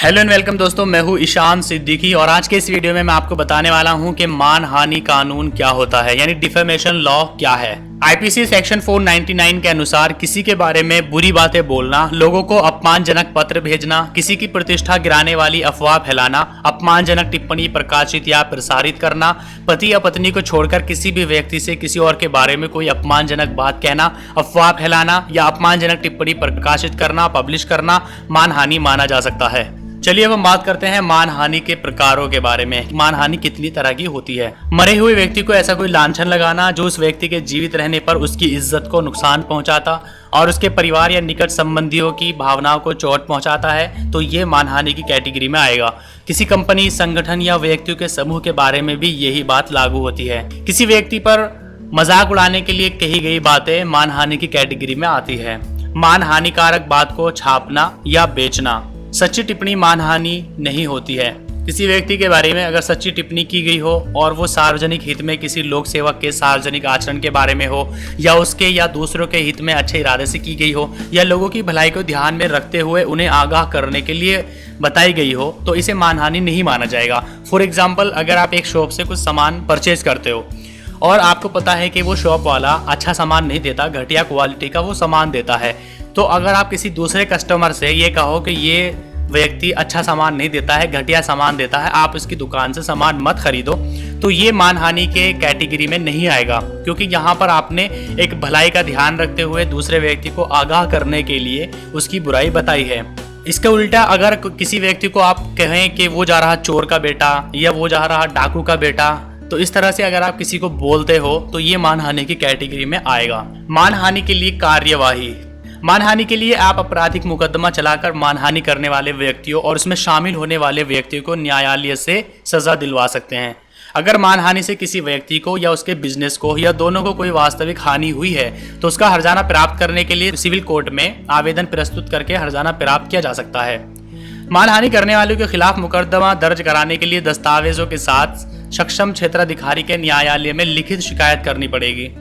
Hello and welcome दोस्तों, मैं हूं ईशान सिद्दीकी और आज के इस वीडियो में मैं आपको बताने वाला हूं कि मानहानि कानून क्या होता है, यानी डिफेमेशन लॉ क्या है। आईपीसी सेक्शन 499 के अनुसार किसी के बारे में बुरी बातें बोलना, लोगों को अपमानजनक पत्र भेजना, किसी की प्रतिष्ठा गिराने वाली अफवाह फैलाना, अपमानजनक टिप्पणी प्रकाशित या प्रसारित करना, पति या पत्नी को छोड़कर किसी भी व्यक्ति से किसी और के बारे में कोई अपमानजनक बात कहना, अफवाह फैलाना या अपमानजनक टिप्पणी प्रकाशित करना, पब्लिश करना मानहानि माना जा सकता है। चलिए अब हम बात करते हैं मानहानि के प्रकारों के बारे में। मानहानि कितनी तरह की होती है। मरे हुए व्यक्ति को ऐसा कोई लांछन लगाना जो उस व्यक्ति के जीवित रहने पर उसकी इज्जत को नुकसान पहुंचाता और उसके परिवार या निकट संबंधियों की भावनाओं को चोट पहुंचाता है, तो ये मानहानि की कैटेगरी में आएगा। किसी कंपनी, संगठन या व्यक्तियों के समूह के बारे में भी यही बात लागू होती है। किसी व्यक्ति पर मजाक उड़ाने के लिए कही गई बातें मानहानि की कैटेगरी में आती है। मानहानिकारक बात को छापना या बेचना। सच्ची टिप्पणी मानहानि नहीं होती है। किसी व्यक्ति के बारे में अगर सच्ची टिप्पणी की गई हो और वो सार्वजनिक हित में किसी लोक सेवक के सार्वजनिक आचरण के बारे में हो या उसके या दूसरों के हित में अच्छे इरादे से की गई हो या लोगों की भलाई को ध्यान में रखते हुए उन्हें आगाह करने के लिए बताई गई हो, तो इसे मानहानि नहीं माना जाएगा। फॉर एग्जाम्पल, अगर आप एक शॉप से कुछ सामान परचेज करते हो और आपको पता है कि वो शॉप वाला अच्छा सामान नहीं देता, घटिया क्वालिटी का वो सामान देता है, तो अगर आप किसी दूसरे कस्टमर से ये कहो कि ये व्यक्ति अच्छा सामान नहीं देता है, घटिया सामान देता है, आप इसकी दुकान से सामान मत खरीदो, तो ये मानहानि के कैटेगरी में नहीं आएगा, क्योंकि यहाँ पर आपने एक भलाई का ध्यान रखते हुए दूसरे व्यक्ति को आगाह करने के लिए उसकी बुराई बताई है। इसका उल्टा अगर किसी व्यक्ति को आप कहें कि वो जा रहा चोर का बेटा या वो जा रहा डाकू का बेटा, तो इस तरह से अगर आप किसी को बोलते हो तो ये मानहानि की कैटेगरी में आएगा। मानहानि के लिए कार्यवाही। मानहानि के लिए आप आपराधिक मुकदमा चलाकर मानहानि करने वाले व्यक्तियों और उसमें शामिल होने वाले व्यक्तियों को न्यायालय से सजा दिलवा सकते हैं। अगर मानहानि से किसी व्यक्ति को या उसके बिजनेस को या दोनों को कोई वास्तविक हानि हुई है, तो उसका हर्जाना प्राप्त करने के लिए सिविल कोर्ट में आवेदन प्रस्तुत करके हर्जाना प्राप्त किया जा सकता है। मानहानि करने वालों के खिलाफ मुकदमा दर्ज कराने के लिए दस्तावेजों के साथ सक्षम क्षेत्राधिकारी के न्यायालय में लिखित शिकायत करनी पड़ेगी।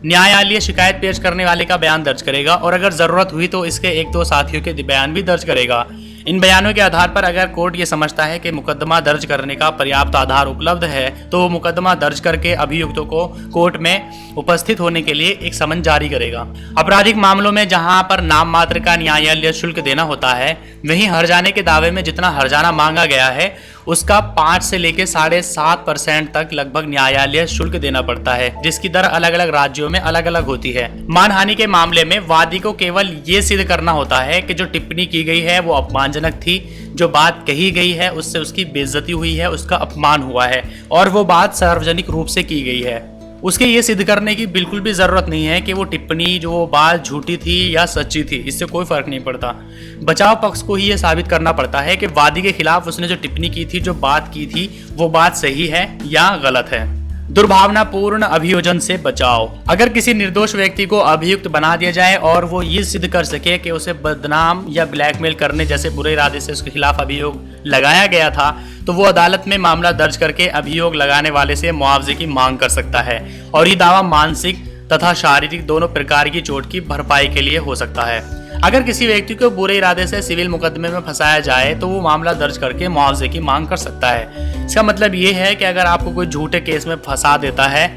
न्यायालय शिकायत पेश करने वाले का बयान दर्ज करेगा और अगर जरूरत हुई तो इसके एक दो साथियों के बयान भी दर्ज करेगा। इन बयानों के आधार पर अगर कोर्ट ये समझता है कि मुकदमा दर्ज करने का पर्याप्त आधार उपलब्ध है, तो मुकदमा दर्ज करके अभियुक्तों को कोर्ट में उपस्थित होने के लिए एक समन जारी करेगा। आपराधिक मामलों में जहां पर नाम मात्र का न्यायालय शुल्क देना होता है, वहीं हर्जाने के दावे में जितना हर्जाना मांगा गया है उसका 5 से लेकर 7.5% तक लगभग न्यायालय शुल्क देना पड़ता है, जिसकी दर अलग अलग राज्यों में अलग अलग होती है। मानहानि के मामले में वादी को केवल ये सिद्ध करना होता है कि जो टिप्पणी की गई है वो अपमानजनक थी, जो बात कही गई है उससे उसकी बेइज्जती हुई है, उसका अपमान हुआ है और वो बात सार्वजनिक रूप से की गई है। उसके ये सिद्ध करने की बिल्कुल भी जरूरत नहीं है कि वो टिप्पणी, जो वो बात झूठी थी या सच्ची थी, इससे कोई फर्क नहीं पड़ता। बचाव पक्ष को ही ये साबित करना पड़ता है कि वादी के खिलाफ उसने जो टिप्पणी की थी, जो बात की थी, वो बात सही है या गलत है। दुर्भावनापूर्ण अभियोजन से बचाव। अगर किसी निर्दोष व्यक्ति को अभियुक्त बना दिया जाए और वो ये सिद्ध कर सके कि उसे बदनाम या ब्लैकमेल करने जैसे बुरे इरादे से उसके खिलाफ अभियोग लगाया गया था, तो वो अदालत में मामला दर्ज करके अभियोग लगाने वाले से मुआवजे की मांग कर सकता है और ये दावा मानसिक तथा शारीरिक दोनों प्रकार की चोट की भरपाई के लिए हो सकता है। अगर किसी व्यक्ति को बुरे इरादे से सिविल मुकदमे में फंसाया जाए तो वो मामला दर्ज करके मुआवजे की मांग कर सकता है। इसका मतलब ये है कि अगर आपको कोई झूठे केस में फंसा देता है,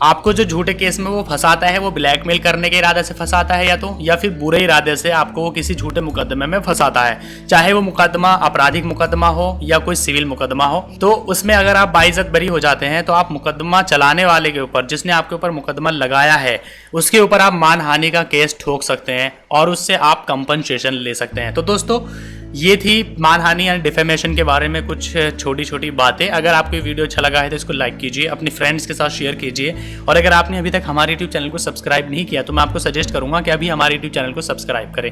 आपको जो झूठे केस में वो फंसाता है वो ब्लैकमेल करने के इरादे से फंसाता है या फिर बुरे इरादे से आपको वो किसी झूठे मुकदमे में फंसाता है, चाहे वो मुकदमा आपराधिक मुकदमा हो या कोई सिविल मुकदमा हो, तो उसमें अगर आप बाइज्जत बरी हो जाते हैं तो आप मुकदमा चलाने वाले के ऊपर, जिसने आपके ऊपर मुकदमा लगाया है, उसके ऊपर आप मानहानि का केस ठोक सकते हैं और उससे आप कंपनसेशन ले सकते हैं। तो दोस्तों, ये थी मानहानि यानी डिफेमेशन के बारे में कुछ छोटी छोटी बातें। अगर आपको वीडियो अच्छा लगा है तो इसको लाइक कीजिए, अपने फ्रेंड्स के साथ शेयर कीजिए और अगर आपने अभी तक हमारे यूट्यूब चैनल को सब्सक्राइब नहीं किया तो मैं आपको सजेस्ट करूंगा कि अभी हमारे यूट्यूब चैनल को सब्सक्राइब करें।